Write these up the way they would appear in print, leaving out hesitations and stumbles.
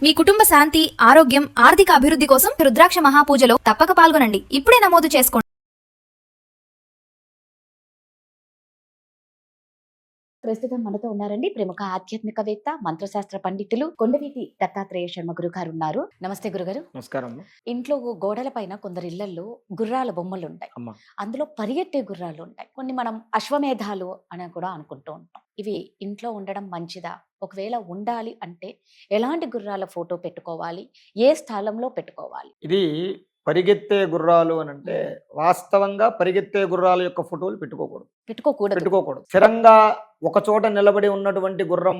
మీ కుటుంబ శాంతి, ఆరోగ్యం, ఆర్థిక అభివృద్ధి కోసం రుద్రాక్ష మహాపూజలో తప్పక పాల్గొనండి. ఇప్పుడే నమోదు చేసుకోండి. ప్రస్తుతం మనతో ఉన్నారండి ప్రముఖ ఆధ్యాత్మికవేత్త, మంత్రశాస్త్ర పండితులు కొండవీటి దత్తాత్రేయ శర్మ గురుగారు ఉన్నారు. నమస్తే గురుగారు. నమస్కారం. ఇంట్లో గోడల పైన కొందరు ఇళ్లలో గుర్రాల బొమ్మలు ఉంటాయి. అందులో పరిగెట్టే గుర్రాలు ఉంటాయి. కొన్ని మనం అశ్వమేధాలు అని కూడా అనుకుంటూ ఉంటాం. ఇవి ఇంట్లో ఉండడం మంచిదా? ఒకవేళ ఉండాలి అంటే ఎలాంటి గుర్రాల ఫోటో పెట్టుకోవాలి? ఏ స్థలంలో పెట్టుకోవాలి? ఇది పరిగెత్తే గుర్రాలు అని అంటే వాస్తవంగా పరిగెత్తే గుర్రాల యొక్క ఫోటోలు పెట్టుకోకూడదు. స్థిరంగా ఒక చోట నిలబడి ఉన్నటువంటి గుర్రం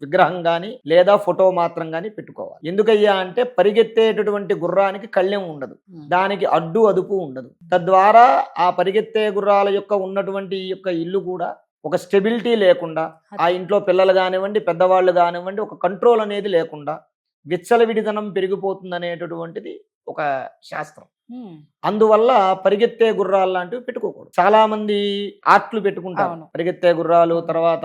విగ్రహం గాని లేదా ఫోటో మాత్రం గాని పెట్టుకోవాలి. ఎందుకయ్యా అంటే పరిగెత్తేటటువంటి గుర్రానికి కళ్ళెం ఉండదు, దానికి అడ్డు అదుపు ఉండదు. తద్వారా ఆ పరిగెత్తే గుర్రాల యొక్క ఉన్నటువంటి యొక్క ఇల్లు కూడా ఒక స్టెబిలిటీ లేకుండా, ఆ ఇంట్లో పిల్లలు కానివ్వండి, పెద్దవాళ్ళు కానివ్వండి, ఒక కంట్రోల్ అనేది లేకుండా విచ్చలవిడితనం పెరిగిపోతుంది అనేటటువంటిది ఒక శాస్త్రం. అందువల్ల పరిగెత్తే గుర్రాలు లాంటివి పెట్టుకోకూడదు. చాలా మంది ఆర్ట్లు పెట్టుకుంటారు, పరిగెత్తే గుర్రాలు, తర్వాత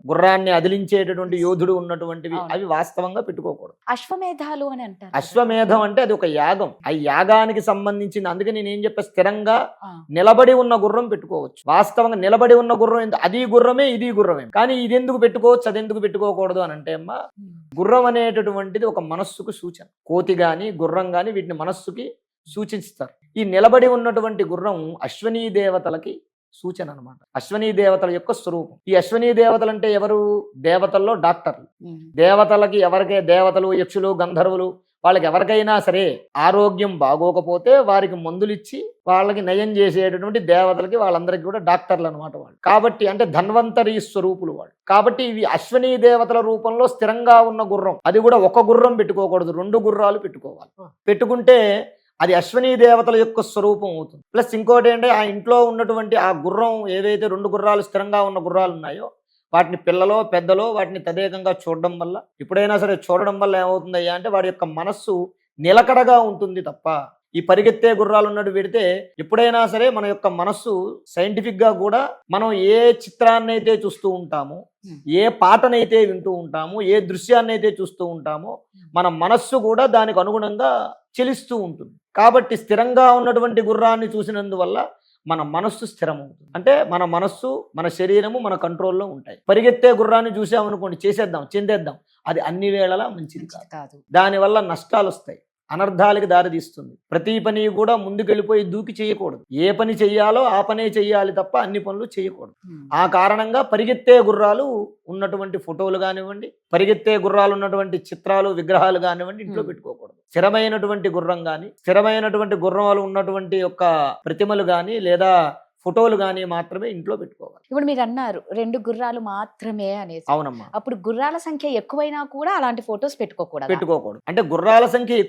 గుర్రాన్ని అదిలించేటటువంటి యోధుడు ఉన్నటువంటివి, అవి వాస్తవంగా పెట్టుకోకూడదు. అశ్వమేధాలు అని అంటారు. అశ్వమేధం అంటే అది ఒక యాగం, ఆ యాగానికి సంబంధించింది. అందుకే నేను చెప్పే స్థిరంగా నిలబడి ఉన్న గుర్రం పెట్టుకోవచ్చు. వాస్తవంగా నిలబడి ఉన్న గుర్రం అది గుర్రమే, ఇది గుర్రమే. కానీ ఇది ఎందుకు పెట్టుకోవచ్చు, అది ఎందుకు పెట్టుకోకూడదు అని అంటే అమ్మా, గుర్రం అనేటటువంటిది ఒక మనస్సుకు సూచన. కోతి గాని గుర్రం గాని వీటిని మనస్సుకి సూచిస్తారు. ఈ నిలబడి ఉన్నటువంటి గుర్రం అశ్వనీ దేవతలకి సూచన అన్నమాట. అశ్వనీ దేవతల యొక్క స్వరూపం. ఈ అశ్వనీ దేవతలు అంటే ఎవరు? దేవతల్లో డాక్టర్లు. దేవతలకి ఎవరికై దేవతలు, యక్షులు, గంధర్వులు, వాళ్ళకి ఎవరికైనా సరే ఆరోగ్యం బాగోకపోతే వారికి మందులు ఇచ్చి వాళ్ళకి నయం చేసేటటువంటి దేవతలకి, వాళ్ళందరికీ కూడా డాక్టర్లు అనమాట వాళ్ళు. కాబట్టి అంటే ధన్వంతరి స్వరూపులు వాళ్ళు. కాబట్టి ఇవి అశ్వనీ దేవతల రూపంలో స్థిరంగా ఉన్న గుర్రం. అది కూడా ఒక గుర్రం పెట్టుకోకూడదు, 2 గుర్రాలు పెట్టుకోవాలి. పెట్టుకుంటే అది అశ్వనీ దేవతల యొక్క స్వరూపం అవుతుంది. ప్లస్ ఇంకోటి ఏంటంటే ఆ ఇంట్లో ఉన్నటువంటి ఆ గుర్రం, ఏవైతే 2 గుర్రాలు స్థిరంగా ఉన్న గుర్రాలు ఉన్నాయో వాటిని పిల్లలో పెద్దలో వాటిని తదేకంగా చూడడం వల్ల, ఎప్పుడైనా సరే చూడడం వల్ల ఏమవుతుందయ్యా అంటే వాడి యొక్క మనస్సు నిలకడగా ఉంటుంది తప్ప, ఈ పరిగెత్తే గుర్రాలు ఉన్నట్టు పెడితే ఎప్పుడైనా సరే మన యొక్క మనస్సు సైంటిఫిక్ గా కూడా మనం ఏ చిత్రాన్ని అయితే చూస్తూ ఉంటామో, ఏ పాటనైతే వింటూ ఉంటామో, ఏ దృశ్యాన్ని అయితే చూస్తూ ఉంటామో, మన మనస్సు కూడా దానికి అనుగుణంగా చెలిస్తూ ఉంటుంది. కాబట్టి స్థిరంగా ఉన్నటువంటి గుర్రాన్ని చూసినందువల్ల మన మనస్సు స్థిరమవుతుంది. అంటే మన మనస్సు, మన శరీరము మన కంట్రోల్లో ఉంటాయి. పరిగెత్తే గుర్రాన్ని చూసామనుకోండి, చేసేద్దాం, చెందేద్దాం, అది అన్ని వేళలా మంచిది కాదు. దానివల్ల నష్టాలు వస్తాయి, అనర్థాలకి దారితీస్తుంది. ప్రతి పని కూడా ముందుకెళ్ళిపోయి దూకి చేయకూడదు. ఏ పని చెయ్యాలో ఆ పనే చెయ్యాలి తప్ప అన్ని పనులు చేయకూడదు. ఆ కారణంగా పరిగెత్తే గుర్రాలు ఉన్నటువంటి ఫోటోలు కానివ్వండి, పరిగెత్తే గుర్రాలు ఉన్నటువంటి చిత్రాలు, విగ్రహాలు కానివ్వండి ఇంట్లో పెట్టుకోకూడదు. స్థిరమైనటువంటి గుర్రం కానీ, స్థిరమైనటువంటి గుర్రాలు ఉన్నటువంటి యొక్క ప్రతిమలు కానీ లేదా ఫోటోలు గానీ మాత్రమే ఇంట్లో పెట్టుకోవాలి. ఇప్పుడు మీరు అన్నారు 2 గుర్రాలు మాత్రమే అనేసి. అవునమ్మా. అప్పుడు గుర్రాల సంఖ్య ఎక్కువైనా కూడా అలాంటి ఫోటోస్ పెట్టుకోకూడదు. అంటే గుర్రాల సంఖ్య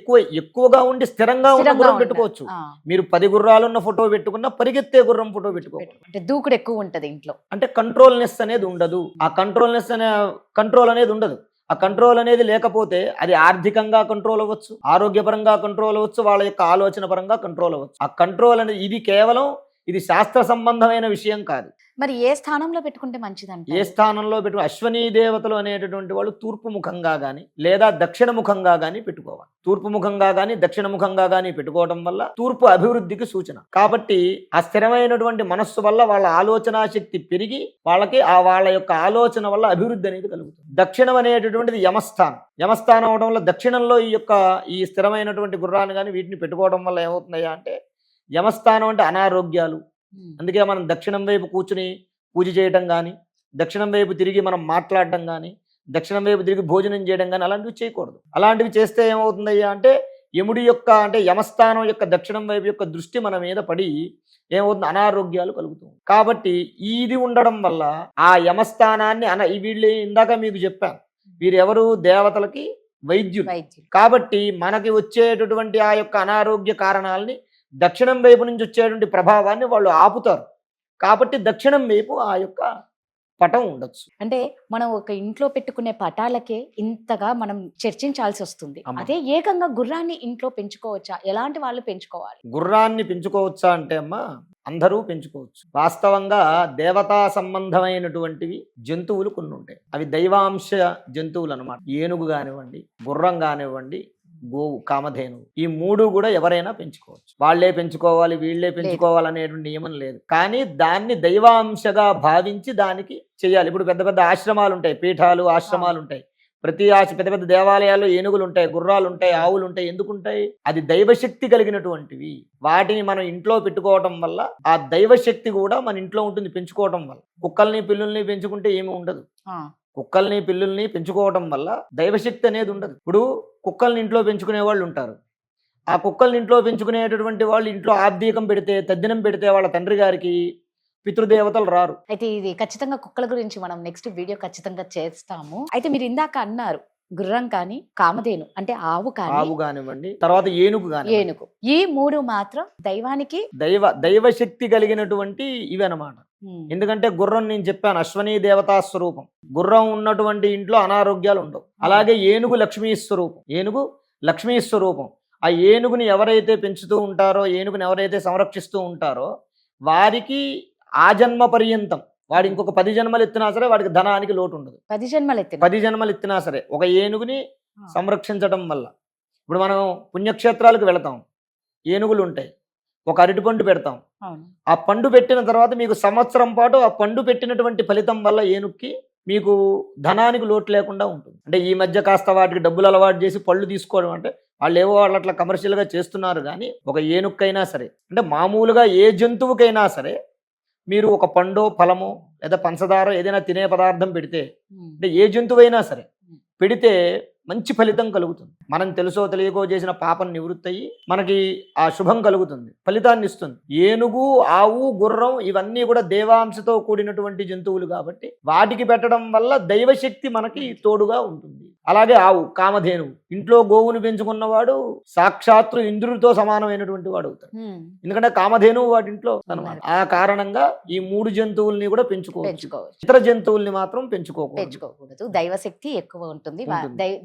ఎక్కువగా ఉండి స్థిరంగా ఉన్న గుర్రం పెట్టుకోవచ్చు. మీరు 10 గుర్రాలు ఉన్న ఫోటో పెట్టుకున్నా పరిగెత్తే గుర్రం ఫోటో పెట్టుకోవచ్చు. అంటే దూకుడు ఎక్కువ ఉంటది ఇంట్లో. అంటే కంట్రోల్నెస్ అనేది ఉండదు. ఆ కంట్రోల్ అనేది ఉండదు. ఆ కంట్రోల్ అనేది లేకపోతే అది ఆర్థికంగా కంట్రోల్ అవ్వచ్చు, ఆరోగ్యపరంగా కంట్రోల్ అవ్వచ్చు, వాళ్ళ యొక్క ఆలోచన పరంగా కంట్రోల్ అవ్వచ్చు. ఆ కంట్రోల్ అనేది ఇది శాస్త్ర సంబంధమైన విషయం కాదు. మరి ఏ స్థానంలో పెట్టుకుంటే మంచిదంటే? ఏ స్థానంలో అశ్వనీ దేవతలు అనేటటువంటి వాళ్ళు తూర్పు ముఖంగా గాని లేదా దక్షిణ ముఖంగా గాని పెట్టుకోవాలి. తూర్పు ముఖంగా గాని దక్షిణ ముఖంగా గాని పెట్టుకోవడం వల్ల తూర్పు అభివృద్ధికి సూచన. కాబట్టి ఆ స్థిరమైనటువంటి మనస్సు వల్ల వాళ్ళ ఆలోచన శక్తి పెరిగి వాళ్ళకి వాళ్ళ యొక్క ఆలోచన వల్ల అభివృద్ధి అనేది కలుగుతుంది. దక్షిణం అనేటటువంటిది యమస్థానం అవడం వల్ల దక్షిణంలో ఈ స్థిరమైనటువంటి గుర్రాన్ని కానీ వీటిని పెట్టుకోవడం వల్ల ఏమవుతున్నాయా అంటే, యమస్థానం అంటే అనారోగ్యాలు. అందుకే మనం దక్షిణం వైపు కూర్చుని పూజ చేయడం కానీ, దక్షిణం వైపు తిరిగి మనం మాట్లాడటం కానీ, దక్షిణం వైపు తిరిగి భోజనం చేయడం కానీ అలాంటివి చేయకూడదు. అలాంటివి చేస్తే ఏమవుతుందయ్యా అంటే యముడి యొక్క అంటే యమస్థానం యొక్క దక్షిణం వైపు యొక్క దృష్టి మన మీద పడి ఏమవుతుంది, అనారోగ్యాలు కలుగుతుంది. కాబట్టి ఇది ఉండడం వల్ల ఆ యమస్థానాన్ని వీళ్ళు ఇందాక మీకు చెప్పాను, వీరెవరు? దేవతలకి వైద్యులు. కాబట్టి మనకి వచ్చేటటువంటి ఆ యొక్క అనారోగ్య కారణాలని దక్షిణం వైపు నుంచి వచ్చేటువంటి ప్రభావాన్ని వాళ్ళు ఆపుతారు. కాబట్టి దక్షిణం వైపు ఆ యొక్క పటం ఉండొచ్చు. అంటే మనం ఒక ఇంట్లో పెట్టుకునే పటాలకే ఇంతగా మనం చర్చించాల్సి వస్తుంది. అదే ఏకంగా గుర్రాన్ని ఇంట్లో పెంచుకోవచ్చా? ఎలాంటి వాళ్ళు పెంచుకోవాలి? గుర్రాన్ని పెంచుకోవచ్చా అంటే అమ్మా, అందరూ పెంచుకోవచ్చు. వాస్తవంగా దేవతా సంబంధమైనటువంటివి జంతువులు కొన్ని ఉంటాయి. అవి దైవాంశ జంతువులు అన్నమాట. ఏనుగు కానివ్వండి, గుర్రం కానివ్వండి, గోవు, కామధేనువు, ఈ మూడు కూడా ఎవరైనా పెంచుకోవచ్చు. వాళ్లే పెంచుకోవాలి, వీళ్లే పెంచుకోవాలి అనేటువంటి నియమం లేదు. కానీ దాన్ని దైవాంశగా భావించి దానికి చేయాలి. ఇప్పుడు పెద్ద పెద్ద ఆశ్రమాలు ఉంటాయి, పీఠాలు, ఆశ్రమాలు ఉంటాయి. ప్రతి పెద్ద పెద్ద దేవాలయాల్లో ఏనుగులు ఉంటాయి, గుర్రాలు ఉంటాయి, ఆవులు ఉంటాయి. ఎందుకుంటాయి? అది దైవశక్తి కలిగినటువంటివి. వాటిని మనం ఇంట్లో పెట్టుకోవటం వల్ల ఆ దైవశక్తి కూడా మన ఇంట్లో ఉంటుంది పెంచుకోవటం వల్ల. కుక్కల్ని పిల్లుల్ని పెంచుకుంటే ఏమి ఉండదు. కుక్కల్ని పిల్లుల్ని పెంచుకోవటం వల్ల దైవశక్తి అనేది ఉండదు. ఇప్పుడు కుక్కల్ని ఇంట్లో పెంచుకునే వాళ్ళు ఉంటారు. ఆ కుక్కల్ని ఇంట్లో పెంచుకునేటటువంటి వాళ్ళు ఇంట్లో ఆబ్దీకం పెడితే, తద్దినం పెడితే వాళ్ళ తండ్రి గారికి పితృదేవతలు రారు. అయితే ఇది ఖచ్చితంగా కుక్కల గురించి మనం నెక్స్ట్ వీడియో ఖచ్చితంగా చేస్తాము. అయితే మీరు ఇందాక అన్నారు గుర్రం కానీ, కామధేను అంటే ఆవు కానివ్వండి, తర్వాత ఏనుగు. ఈ మూడు మాత్రం దైవానికి దైవశక్తి కలిగినటువంటి ఇవి అన్నమాట. ఎందుకంటే గుర్రం నేను చెప్పాను అశ్వనీ దేవతా స్వరూపం. గుర్రం ఉన్నటువంటి ఇంట్లో అనారోగ్యాలు ఉండవు. అలాగే ఏనుగు లక్ష్మీ స్వరూపం. ఆ ఏనుగుని ఎవరైతే పెంచుతూ ఉంటారో, ఏనుగుని ఎవరైతే సంరక్షిస్తూ ఉంటారో వారికి ఆ జన్మ పర్యంతం, వాడు ఇంకొక 10 జన్మలు ఎత్తినా సరే వాడికి ధనానికి లోటు ఉండదు. 10 జన్మలు ఎత్తినా సరే ఒక ఏనుగుని సంరక్షించడం వల్ల. ఇప్పుడు మనం పుణ్యక్షేత్రాలకు వెళతాం, ఏనుగులు ఉంటాయి, ఒక అరటిపండు పెడతాం. ఆ పండు పెట్టిన తర్వాత మీకు సంవత్సరం పాటు ఆ పండు పెట్టినటువంటి ఫలితం వల్ల ఏనుగుకి మీకు ధనానికి లోటు లేకుండా ఉంటుంది. అంటే ఈ మధ్య కాస్త వాటికి డబ్బులు అలవాటు చేసి పళ్ళు తీసుకోవడం, అంటే వాళ్ళు అట్లా కమర్షియల్గా చేస్తున్నారు. కానీ ఒక ఏనుగుకైనా సరే, అంటే మామూలుగా ఏ జంతువుకైనా సరే మీరు ఒక పండో, ఫలమో లేదా పంచదార ఏదైనా తినే పదార్థం పెడితే, అంటే ఏ జంతువైనా సరే పెడితే మంచి ఫలితం కలుగుతుంది. మనం తెలుసో తెలియకో చేసిన పాపం నివృత్తి అయ్యి మనకి ఆ శుభం కలుగుతుంది, ఫలితాన్ని ఇస్తుంది. ఏనుగు, ఆవు, గుర్రం ఇవన్నీ కూడా దేవాంశతో కూడినటువంటి జంతువులు కాబట్టి వాటికి పెట్టడం వల్ల దైవశక్తి మనకి తోడుగా ఉంటుంది. అలాగే ఆవు, కామధేనువు, ఇంట్లో గోవును పెంచుకున్నవాడు సాక్షాత్తు ఇంద్రుడితో సమానమైనటువంటి వాడు అవుతాడు. ఎందుకంటే కామధేనువు వాటి ఇంట్లో అన్నమాట. ఆ కారణంగా ఈ 3 జంతువుల్ని కూడా పెంచుకోవచ్చు. ఇతర జంతువుల్ని మాత్రం పెంచుకోకూడదు. దైవశక్తి ఎక్కువ ఉంటుంది,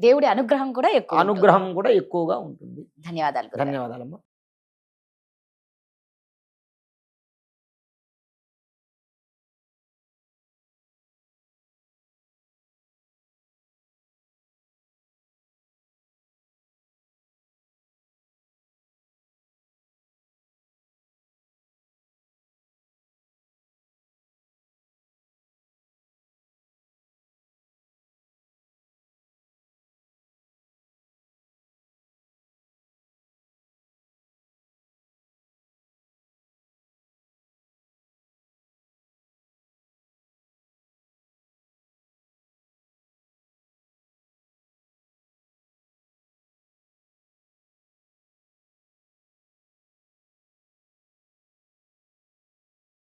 దేవుడి అనుగ్రహం కూడా ఎక్కువగా ఉంటుంది. ఉంటుంది. ధన్యవాదాలు. ధన్యవాదాలమ్మా.